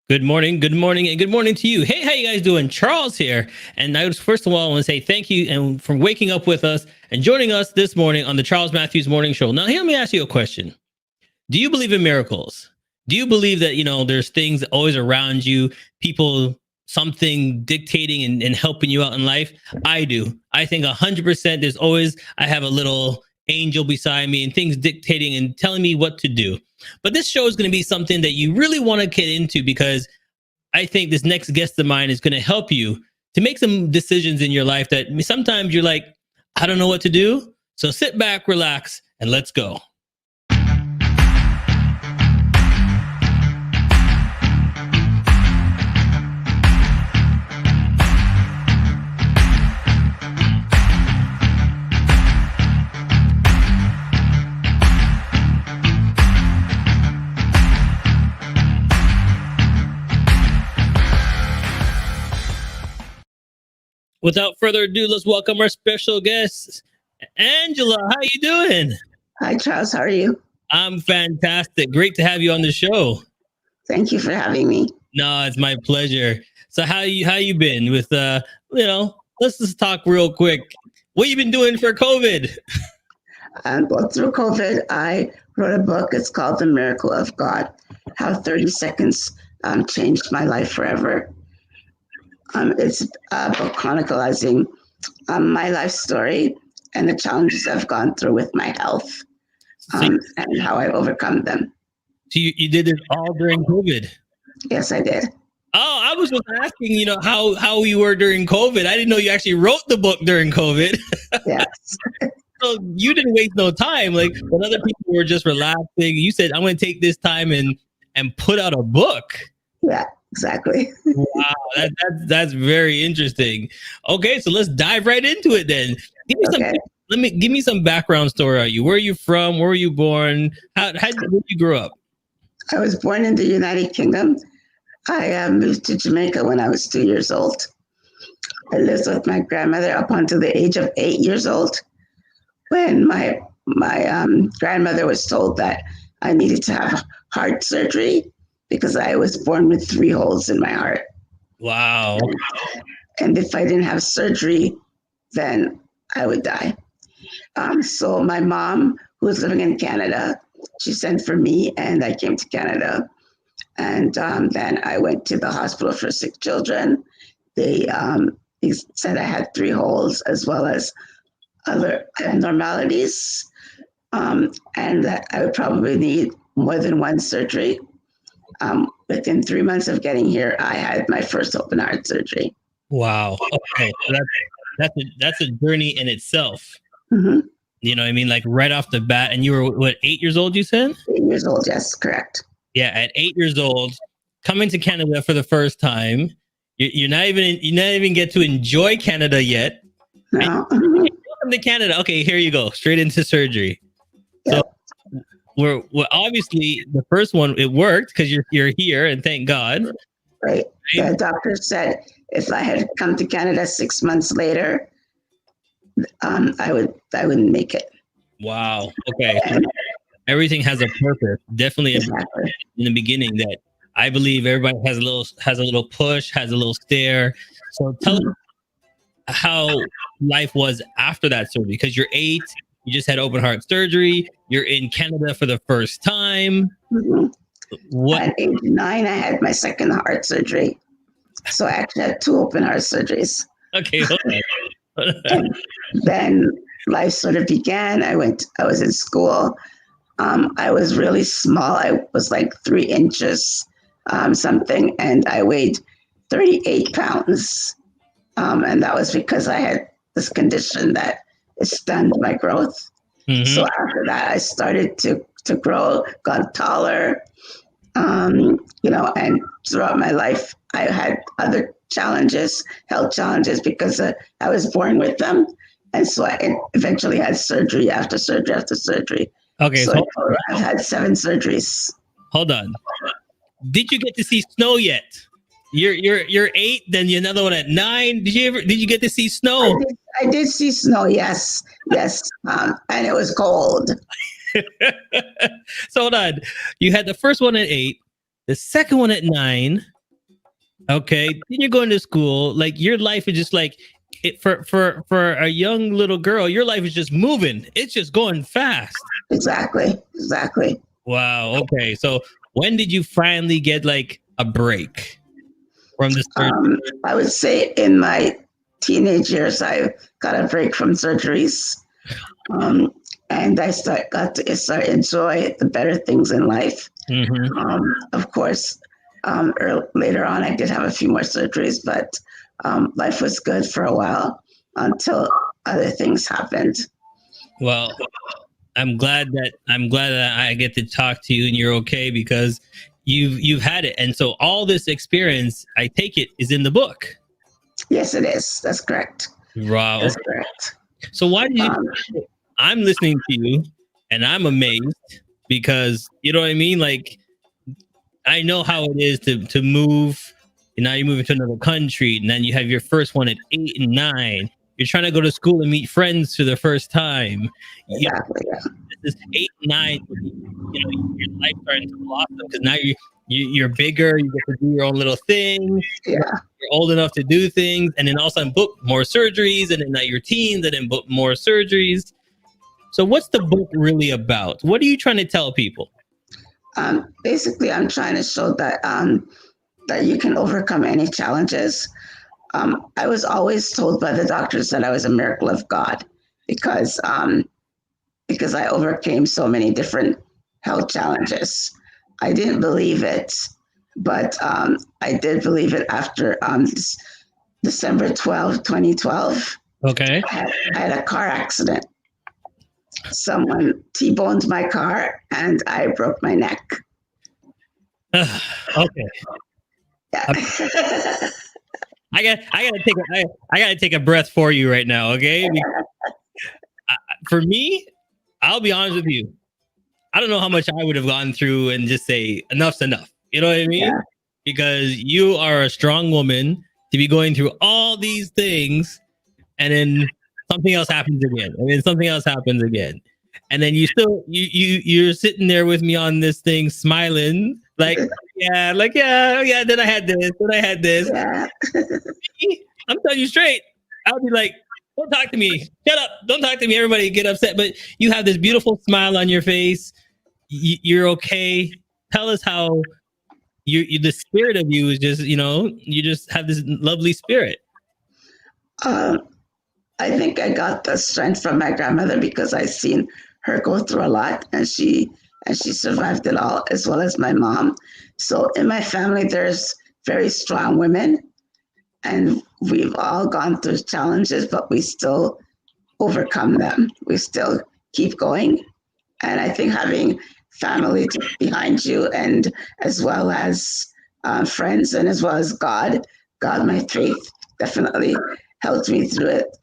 Good morning, and good morning to you. Hey, how you guys doing? Charles here, and I was first of all I want to say thank you and for waking up with us and joining us this morning on the Charles Matthews Morning Show. Now, here, let me ask you a question: do you believe in miracles? Do you believe that there's things always around you, people, something dictating and helping you out in life? I do. I think 100%. There's always I have a little angel beside me and things dictating and telling me what to do. But this show is going to be something that you really want to get into because I think this next guest of mine is going to help you to make some decisions in your life that sometimes you're like, I don't know what to do. So sit back, relax, and let's go. Without further ado, let's welcome our special guest, Angela. How you doing? Hi, Charles. How are you? I'm fantastic. Great to have you on the show. Thank you for having me. No, it's my pleasure. So how you been with let's just talk real quick. What you been doing for COVID? Well, through COVID, I wrote a book. It's called The Miracle of God: How 30 Seconds Changed My Life Forever. It's a book chronicling my life story and the challenges I've gone through with my health and how I've overcome them. So you did it all during COVID? Yes, I did. Oh, I was just asking, how you were during COVID. I didn't know you actually wrote the book during COVID. Yes. So you didn't waste no time. Like when other people were just relaxing, you said, I'm going to take this time and put out a book. Yeah, exactly. Wow, that's very interesting. Okay, so let's dive right into it then. Give me some background story. Are you? Where are you from? Where were you born? Where did you grow up? I was born in the United Kingdom. I moved to Jamaica when I was 2 years old. I lived with my grandmother up until the age of 8 years old, when my grandmother was told that I needed to have heart surgery because I was born with 3 holes in my heart. Wow. And if I didn't have surgery, then I would die. So my mom, who was living in Canada, she sent for me and I came to Canada. And then I went to the hospital for sick children. They said I had 3 holes as well as other abnormalities, and that I would probably need more than 1 surgery. Within 3 months of getting here, I had my first open heart surgery. Wow. Okay. That's a journey in itself. Mm-hmm. You know what I mean? Like right off the bat. And you were, what, 8 years old, you said? 8 years old, yes, correct. Yeah, at 8 years old, coming to Canada for the first time. You not even get to enjoy Canada yet. No. Welcome to Canada. Okay, here you go. Straight into surgery. Yep. So we're obviously the first one, it worked because you're here, and thank God. Right. The doctor said if I had come to Canada 6 months later, I wouldn't make it. Wow. Okay. Everything has a purpose. Definitely exactly. In the beginning that I believe everybody has a little push, has a little stare. So tell us how life was after that surgery, because you're 8, you just had open heart surgery, you're in Canada for the first time. Mm-hmm. At age 9, I had my second heart surgery. So I actually had 2 open heart surgeries. Okay. And then life sort of began. I was in school. I was really small. I was like 3 inches something, and I weighed 38 pounds. And that was because I had this condition that stunned my growth. Mm-hmm. So after that, I started to grow, got taller, and throughout my life, I had other challenges, health challenges, because I was born with them. And so I eventually had surgery after surgery after surgery. Okay. So I've had 7 surgeries. Hold on. Did you get to see snow yet? You're 8, then another one at 9. Did you get to see snow? I did see snow. Yes. And it was cold. So hold on. You had the first one at 8, the second one at 9. Okay, then you're going to school. Like your life is just like it for a young little girl. Your life is just moving. It's just going fast. Exactly, exactly. Wow. Okay. So when did you finally get like a break from the surgery? I would say in my teenage years, I got a break from surgeries, um, and got to start enjoy the better things in life. Mm-hmm. Of course, later on, I did have a few more surgeries, but life was good for a while until other things happened. Well, I'm glad that I get to talk to you and you're okay because you've had it. And so all this experience, I take it, is in the book. Yes, it is. That's correct. Wow. That's Okay. correct. So why did you Um, I'm listening to you and I'm amazed because you know what I mean? Like I know how it is to move and now you're moving to another country and then you have your first one at 8 and 9. You're trying to go to school and meet friends for the first time. You exactly. Yeah. this 8 9 your life starting to blossom because now you're bigger, you get to do your own little thing, Yeah. you're old enough to do things, and then all of a sudden book more surgeries, and then now you're teens and then book more surgeries. So what's the book really about? What are you trying to tell people? Basically, I'm trying to show that you can overcome any challenges. I was always told by the doctors that I was a miracle of God because because I overcame so many different health challenges. I didn't believe it, but I did believe it after December 12, 2012. Okay. I had a car accident. Someone T-boned my car and I broke my neck. Okay. Yeah. I gotta take a breath for you right now, okay? For me, I'll be honest with you. I don't know how much I would have gone through and just say enough's enough. You know what I mean? Yeah. Because you are a strong woman to be going through all these things and then something else happens again. And then something else happens again. And then you're sitting there with me on this thing smiling like, then I had this, then I had this. Yeah. I'm telling you straight. I'll be like, don't talk to me. Shut up. Don't talk to me. Everybody get upset. But you have this beautiful smile on your face. You're okay. Tell us how the spirit of you is just, you just have this lovely spirit. Um, I think I got the strength from my grandmother because I seen her go through a lot, and she survived it all, as well as my mom. So in my family, there's very strong women, and we've all gone through challenges, but we still overcome them. We still keep going, and I think having family behind you, and as well as friends, and as well as God, my faith definitely helped me through it.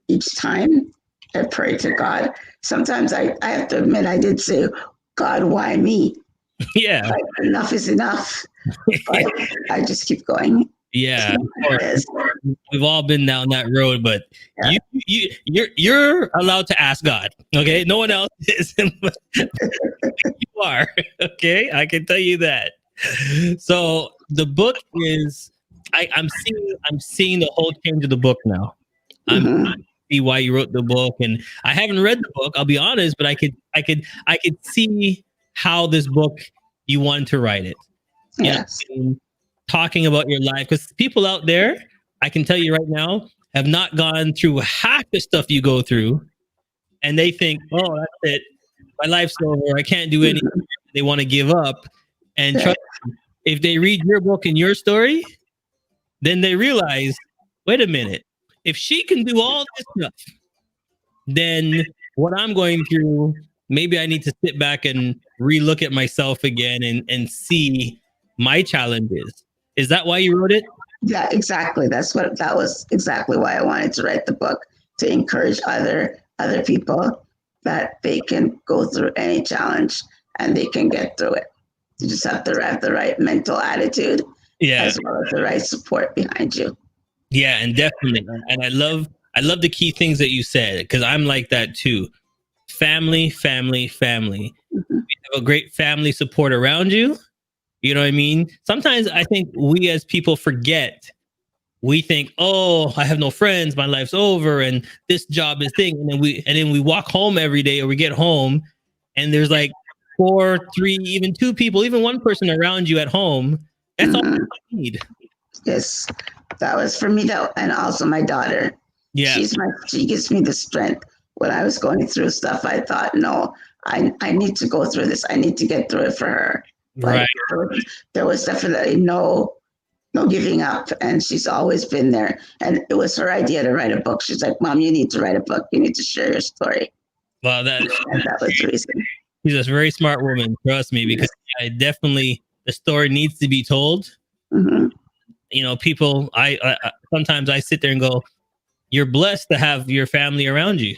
Each time I pray to God. Sometimes I have to admit I did say, God, why me? Yeah. Like, enough is enough. But I just keep going. Yeah. We've all been down that road, but Yeah. you're allowed to ask God. Okay. No one else is. You are. Okay. I can tell you that. So the book is I'm seeing the whole change of the book now. I'm see why you wrote the book, and I haven't read the book, I'll be honest, but I could see how this book you wanted to write it. Yes. Talking about your life, because people out there, I can tell you right now, have not gone through half the stuff you go through, and they think, oh, that's it, my life's over, I can't do anything. They want to give up, and trust me, if they read your book and your story, then they realize, wait a minute, if she can do all this stuff, then what I'm going through, maybe I need to sit back and relook at myself again and see my challenges. Is that why you wrote it? Yeah, exactly. That was exactly why I wanted to write the book, to encourage other people that they can go through any challenge and they can get through it. You just have to have the right mental attitude, Yeah. as well as the right support behind you. Yeah, and definitely. And I love the key things that you said, because I'm like that too. Family, family, family. Mhm. You have a great family support around you. You know what I mean? Sometimes I think we as people forget. We think, oh, I have no friends, my life's over, and this job is thing. And then we walk home every day, or we get home, and there's like four, three, even two people, even one person around you at home. That's all Mhm. you need. Yes, that was for me. That, and also my daughter. Yeah. She gives me the strength. When I was going through stuff, I thought, no, I need to go through this. I need to get through it for her. Like Right. there was definitely no giving up, and she's always been there. And it was her idea to write a book. She's like, Mom, you need to write a book. You need to share your story. Well, And that was the reason. she's a very smart woman. Trust me, because I definitely the story needs to be told. Hmm. People. I sometimes I sit there and go, "You're blessed to have your family around you.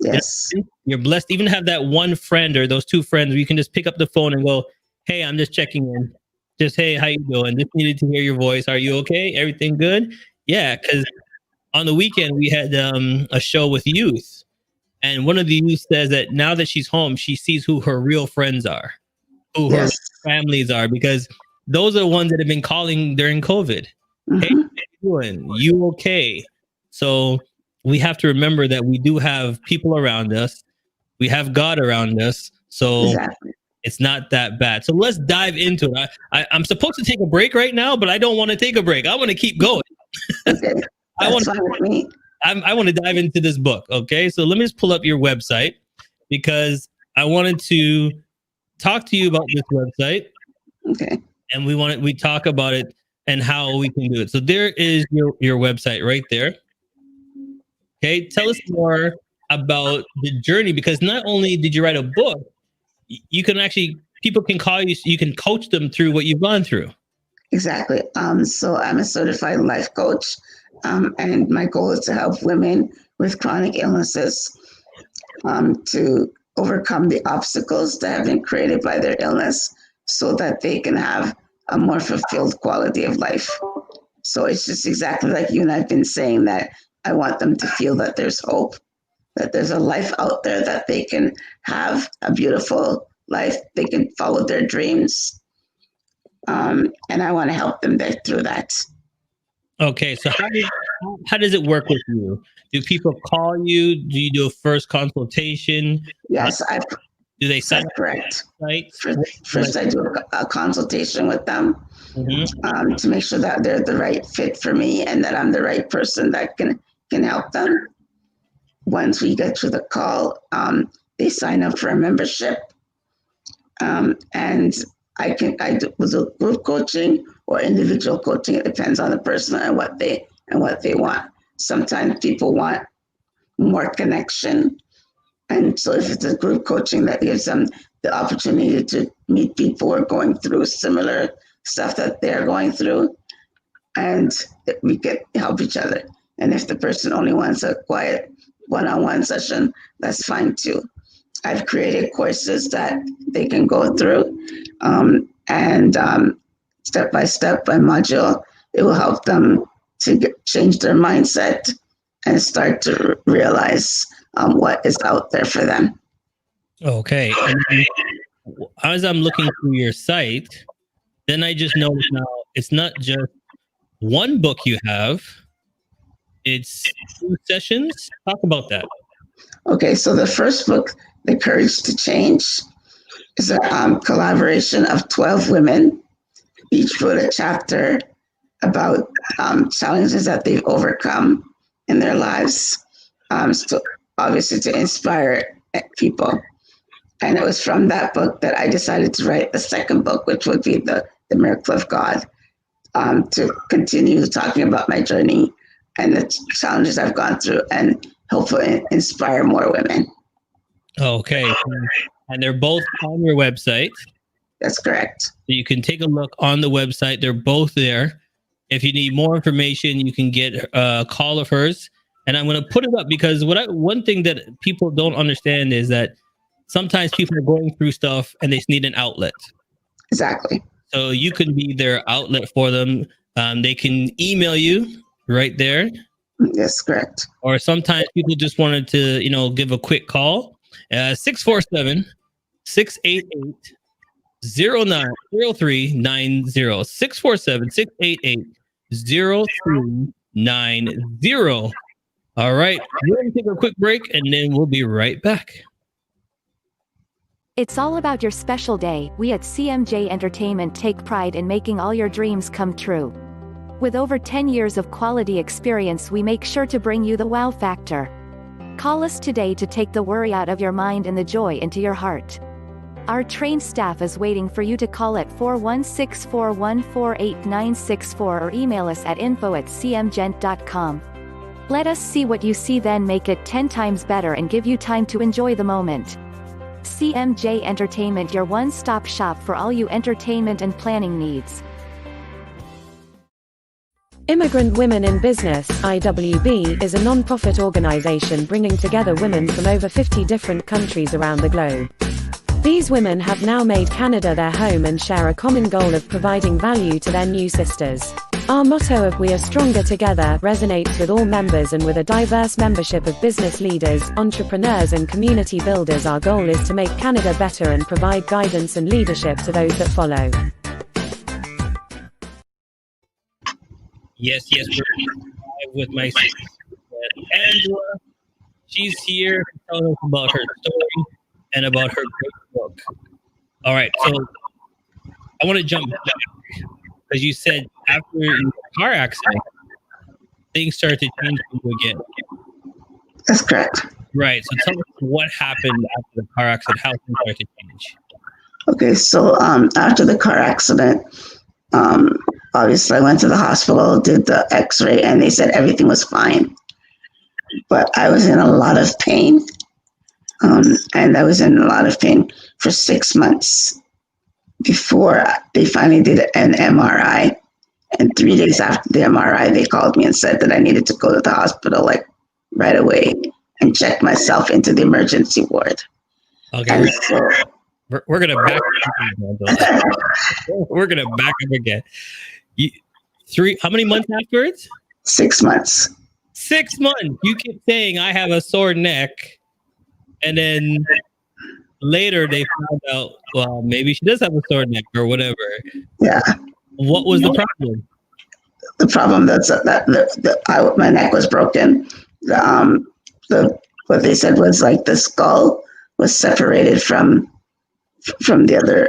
You Yes. know, you're blessed even to have that one friend or those two friends where you can just pick up the phone and go, "Hey, I'm just checking in. Just hey, how you doing? Just needed to hear your voice. Are you okay? Everything good?" Yeah, because on the weekend we had a show with youth, and one of the youth says that now that she's home, she sees who her real friends are, who her Yes. families are, because those are the ones that have been calling during COVID. Hey, Hmm. how you doing? You okay? So we have to remember that we do have people around us. We have God around us. So Exactly. it's not that bad. So let's dive into it. I'm supposed to take a break right now, but I don't want to take a break. I want to keep going. Okay. I want That's fine with me. I want to dive into this book. Okay, so let me just pull up your website because I wanted to talk to you about this website, Okay. and we talk about it and how we can do it. So there is your website right there. Okay, tell us more about the journey, because not only did you write a book, you can actually people can call you, so you can coach them through what you've gone through. Exactly. So I'm a certified life coach, and my goal is to help women with chronic illnesses to overcome the obstacles that have been created by their illness so that they can have a more fulfilled quality of life. So it's just exactly like you and I've been saying, that I want them to feel that there's hope, that there's a life out there, that they can have a beautiful life, they can follow their dreams. And I want to help them get through that. Okay, so how does it work with you? Do people call you? Do you do a first consultation? Uh, Yes, do they sign that's up correct. for sites? First, I do a consultation with them Mhm. to make sure that they're the right fit for me and that I'm the right person that can help them. Once we get to the call, they sign up for a membership, and I do with a group coaching or individual coaching. It depends on the person and what they want. Sometimes people want more connection, and so if it's a group coaching, that gives them the opportunity to meet people who are going through similar stuff that they're going through, and we can help each other. And if the person only wants a quiet one-on-one session, that's fine too. I've created courses that they can go through, and step by step by module, it will help them to change their mindset and start to realize what is out there for them. Okay. And as I'm looking through your site, then I just noticed now it's not just one book you have, it's two sessions. Talk about that. Okay, so the first book, The Courage to Change, is a collaboration of 12 women. Each wrote a chapter about challenges that they've overcome in their lives, so obviously to inspire people. And it was from that book that I decided to write the second book, which would be the Miracle of God, to continue talking about my journey and the challenges I've gone through, and hopefully inspire more women. Okay. And they're both on your website. That's correct. So you can take a look on the website. They're both there. If you need more information, you can get a call of hers. And I'm going to put it up because one thing that people don't understand is that sometimes people are going through stuff and they just need an outlet. Exactly. So you can be their outlet for them. They can email you right there, That's correct. or sometimes people just wanted to, give a quick call. 647 090390 647-688-0390. All right, we're going to take a quick break and then we'll be right back. It's all about your special day. We at CMJ Entertainment take pride in making all your dreams come true. With over 10 years of quality experience, we make sure to bring you the wow factor. Call us today to take the worry out of your mind and the joy into your heart. Our trained staff is waiting for you to call at 416-414-8964 or email us at info@cmgent.com. Let us see what you see, then make it 10 times better and give you time to enjoy the moment. CMJ Entertainment, your one-stop shop for all you entertainment and planning needs. Immigrant Women in Business (IWB) is a non-profit organization bringing together women from over 50 different countries around the globe. These women have now made Canada their home and share a common goal of providing value to their new sisters. Our motto of "We are stronger together" resonates with all members, and with a diverse membership of business leaders, entrepreneurs and community builders, our goal is to make Canada better and provide guidance and leadership to those that follow. Yes, we're with my sister Angela. She's here to tell us about her story and about her great book. All right, so I want to jump back because you said after your car accident, things started to change for you again. That's correct. Right. So tell us what happened after the car accident, how things started to change. Okay, so after the car accident, obviously I went to the hospital, did the x-ray, and they said everything was fine. But I was in a lot of pain. And I was in a lot of pain for 6 months before they finally did an MRI. And 3 days after the MRI, they called me and said that I needed to go to the hospital like right away and check myself into the emergency ward. Okay, And so, we're gonna back up. We're gonna back up again. How many months afterwards? 6 months. 6 months. You keep saying I have a sore neck, and then later they found out, well, maybe she does have a sore neck or whatever. Yeah. What was the problem? The problem that my neck was broken. What they said was like the skull was separated from the other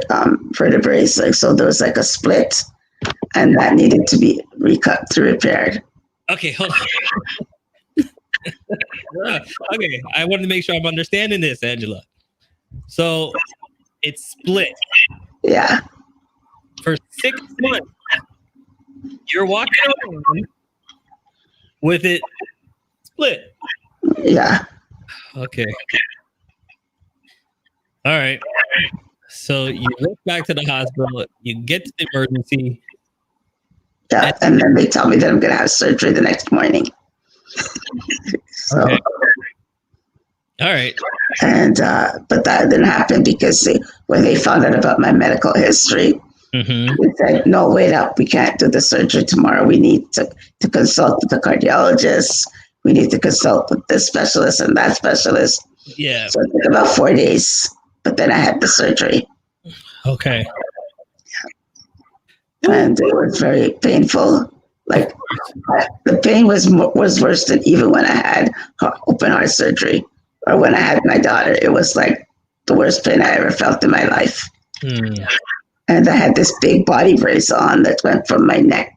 vertebrae. Like, so there was like a split, and that needed to be repaired. Okay, hold on. Okay, I wanted to make sure I'm understanding this, Angela. So it's split. Yeah. For 6 months, you're walking around with it split. Yeah. Okay. All right. So you rush back to the hospital. You get to the emergency. Yeah, and then they tell me that I'm going to have surgery the next morning. So, okay. All right. And but that didn't happen because when they found out about my medical history, they said, "No, wait up, we can't do the surgery tomorrow. We need to consult with the cardiologist. We need to consult with this specialist and that specialist." Yeah. So it took about 4 days, but then I had the surgery. Okay. And it was very painful. Like the pain was worse than even when I had open heart surgery or when I had my daughter. It was like the worst pain I ever felt in my life. And I had this big body brace on that went from my neck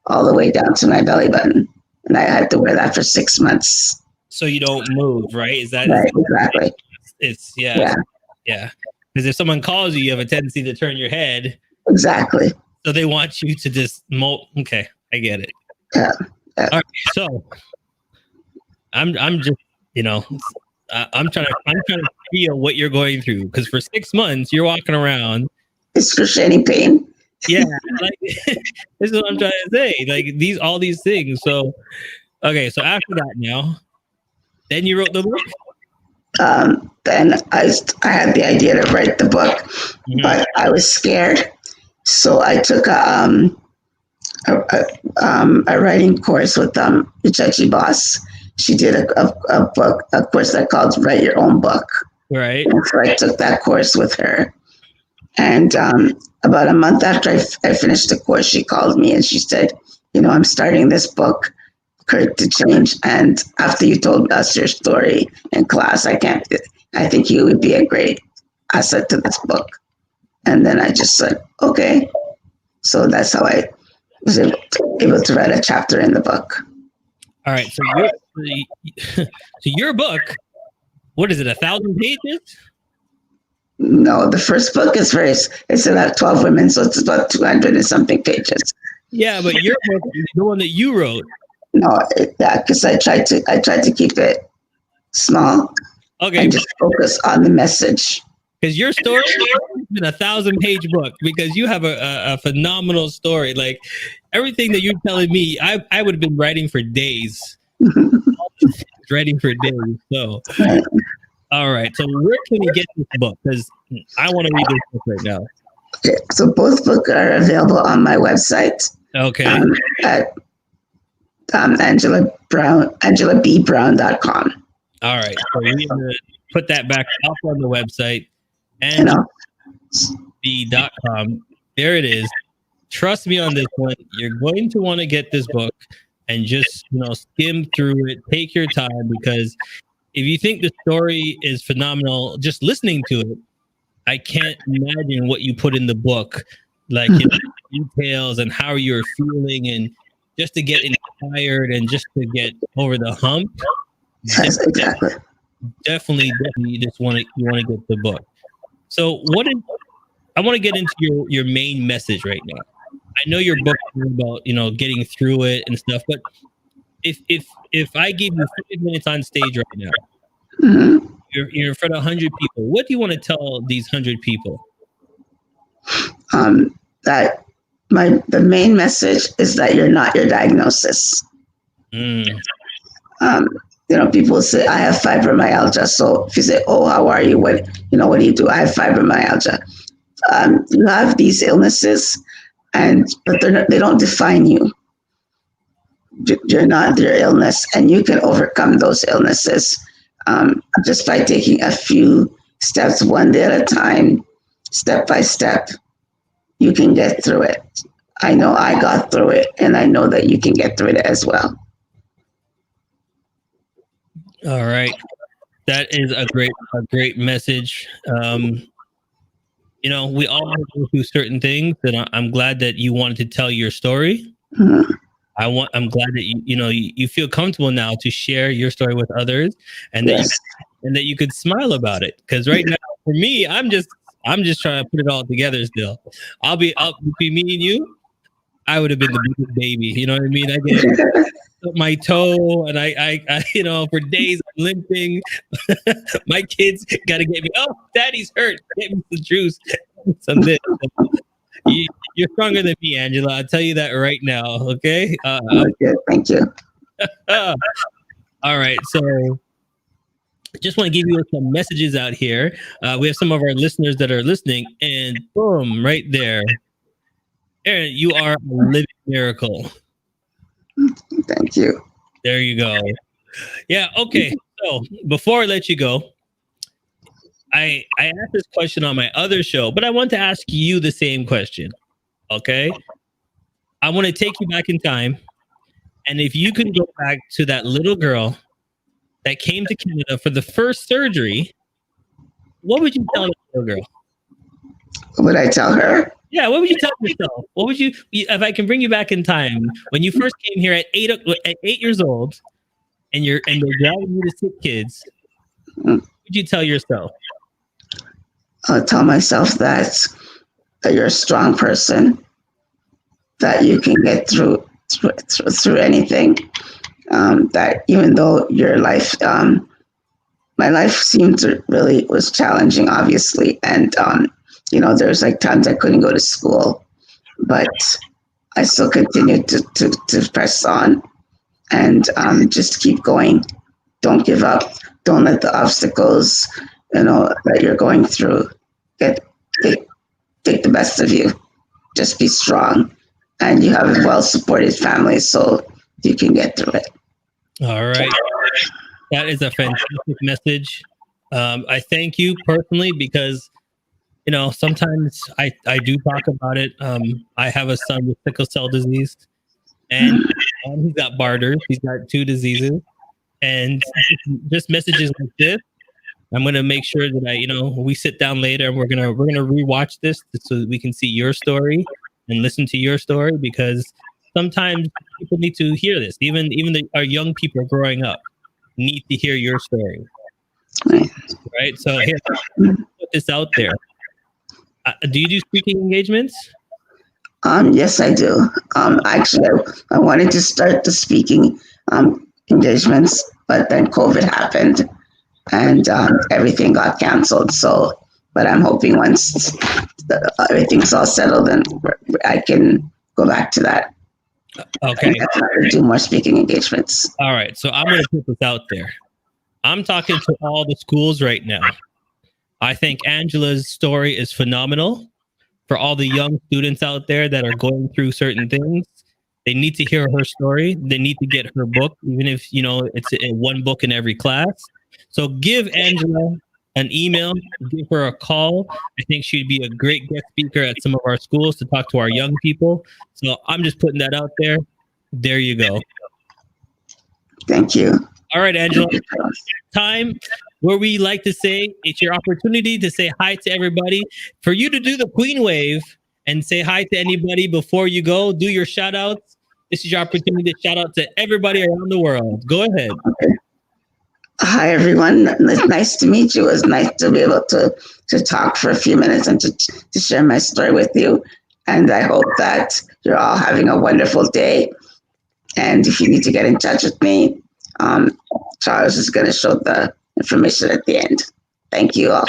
all the way down to my belly button. And I had to wear that for 6 months. So you don't move, right? Is that right? Exactly. It's yeah. Because if someone calls you, you have a tendency to turn your head. Exactly. So they want you to just okay, I get it. Yeah. All right, so I'm just I'm trying to feel what you're going through, because for 6 months you're walking around excruciating pain. Yeah, like this is what I'm trying to say. Like all these things. So okay, so after that now, then you wrote the book. Then I had the idea to write the book, but I was scared. So I took a writing course with Ichachi Boss. She did a course that called Write Your Own Book. Right. And so I took that course with her. And about a month after I finished the course, she called me and she said, I'm starting this book, Courage to Change. And after you told us your story in class, I think you would be a great asset to this book. And then I just said, okay. So that's how I was able to write a chapter in the book. All right. So your book, what is it, 1,000 pages? No, the first book it's about 12 women, so it's about 200 and something pages. Yeah, but your book is the one that you wrote. No, because I tried to keep it small. Okay. And just focus on the message. Because your story has been a 1,000-page book, because you have a phenomenal story. Like everything that you're telling me, I would have been writing for days. Writing for days. So, all right. So where can we get this book? Because I want to read this book right now. Okay. So both books are available on my website. Okay. At angelabbrown.com. All right. So we're going to put that back up on the website. angelab.com. There it is. Trust me on this one. You're going to want to get this book and just, skim through it. Take your time, because if you think the story is phenomenal, just listening to it, I can't imagine what you put in the book, like details and how you're feeling, and just to get inspired and just to get over the hump. Yes, exactly. Definitely, you want to get the book. So I want to get into your main message right now. I know your book is about, getting through it and stuff, but if I give you 5 minutes on stage right now, you're in front of 100 people, what do you want to tell these 100 people? That the main message is that you're not your diagnosis. People say, I have fibromyalgia. So if you say, oh, how are you? What do you do? I have fibromyalgia. You have these illnesses, but they don't define you. You're not your illness, and you can overcome those illnesses just by taking a few steps, one day at a time, step by step. You can get through it. I know I got through it, and I know that you can get through it as well. All right. That is a great message. We all go through certain things, and I'm glad that you wanted to tell your story. I'm glad that you feel comfortable now to share your story with others, and that you could smile about it. Because right now, for me, I'm just trying to put it all together still. I'll be between me and you, I would have been the biggest baby. You know what I mean? I get my toe, and I for days I'm limping. My kids got to get me. Oh, daddy's hurt. Get me some juice. Some this. You're stronger than me, Angela. I'll tell you that right now. Okay. Okay, thank you. All right. So, just want to give you some messages out here. We have some of our listeners that are listening, and boom, right there. Aaron, you are a living miracle. Thank you. There you go. Yeah. Okay. So before I let you go, I asked this question on my other show, but I want to ask you the same question. Okay. I want to take you back in time. And if you can go back to that little girl that came to Canada for the first surgery, what would you tell that little girl? What would I tell her? Yeah, what would you tell yourself? What would you, if I can bring you back in time, when you first came here at 8 years old, and they're grabbing you to sick kids, what would you tell yourself? I'll tell myself that you're a strong person, that you can get through anything. That even though your life, my life seemed to really was challenging, obviously, and there's like times I couldn't go to school, but I still continued to press on and just keep going. Don't give up. Don't let the obstacles, that you're going through take the best of you. Just be strong, and you have a well-supported family, so you can get through it. All right. That is a fantastic message. I thank you personally, because sometimes I do talk about it. I have a son with sickle cell disease, and he's got Barter's. He's got 2 diseases, and just messages like this. I'm gonna make sure that we sit down later and we're gonna rewatch this so that we can see your story and listen to your story, because sometimes people need to hear this. Even our young people growing up need to hear your story, right? So here, put this out there. Do you do speaking engagements? Yes, I do. Actually, I wanted to start the speaking engagements, but then COVID happened and everything got canceled. So, but I'm hoping once everything's all settled, then I can go back to that. Okay. And do more speaking engagements. All right. So I'm going to put this out there. I'm talking to all the schools right now. I think Angela's story is phenomenal. For all the young students out there that are going through certain things, they need to hear her story. They need to get her book, even if it's one book in every class. So give Angela an email, give her a call. I think she'd be a great guest speaker at some of our schools to talk to our young people. So I'm just putting that out there. There you go. Thank you. All right, Angela. Time where we like to say it's your opportunity to say hi to everybody. For you to do the Queen Wave and say hi to anybody before you go, do your shout outs. This is your opportunity to shout out to everybody around the world. Go ahead. Okay. Hi, everyone. It's nice to meet you. It's nice to be able to talk for a few minutes and to share my story with you. And I hope that you're all having a wonderful day. And if you need to get in touch with me, Charles is going to show the information at the end. Thank you all.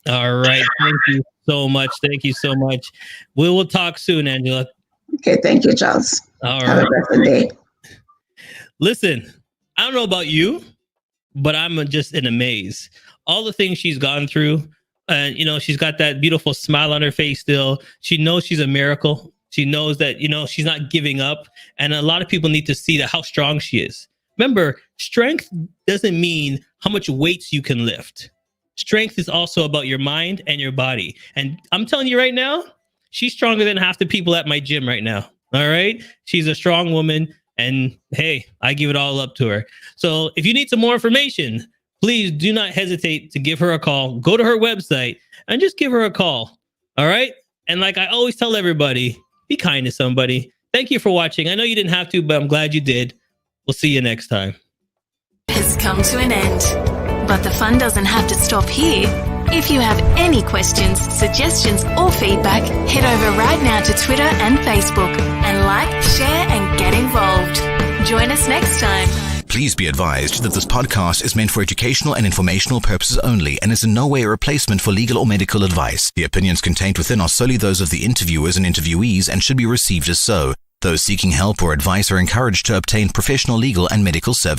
All right. Thank you so much. Thank you so much. We will talk soon, Angela. Okay. Thank you, Charles. All Have right. a blessed day. Listen, I don't know about you, but I'm just in a maze. All the things she's gone through, and she's got that beautiful smile on her face still. She knows she's a miracle. She knows that, she's not giving up. And a lot of people need to see that how strong she is. Remember, strength doesn't mean how much weights you can lift. Strength is also about your mind and your body. And I'm telling you right now, she's stronger than half the people at my gym right now. All right. She's a strong woman. And hey, I give it all up to her. So if you need some more information, please do not hesitate to give her a call. Go to her website and just give her a call. All right. And like I always tell everybody, be kind to somebody. Thank you for watching. I know you didn't have to, but I'm glad you did. We'll see you next time. Has come to an end, but the fun doesn't have to stop here. If you have any questions, suggestions, or feedback, head over right now to Twitter and Facebook and like, share, and get involved. Join us next time. Please be advised that this podcast is meant for educational and informational purposes only and is in no way a replacement for legal or medical advice. The opinions contained within are solely those of the interviewers and interviewees and should be received as so. Those seeking help or advice are encouraged to obtain professional legal and medical service.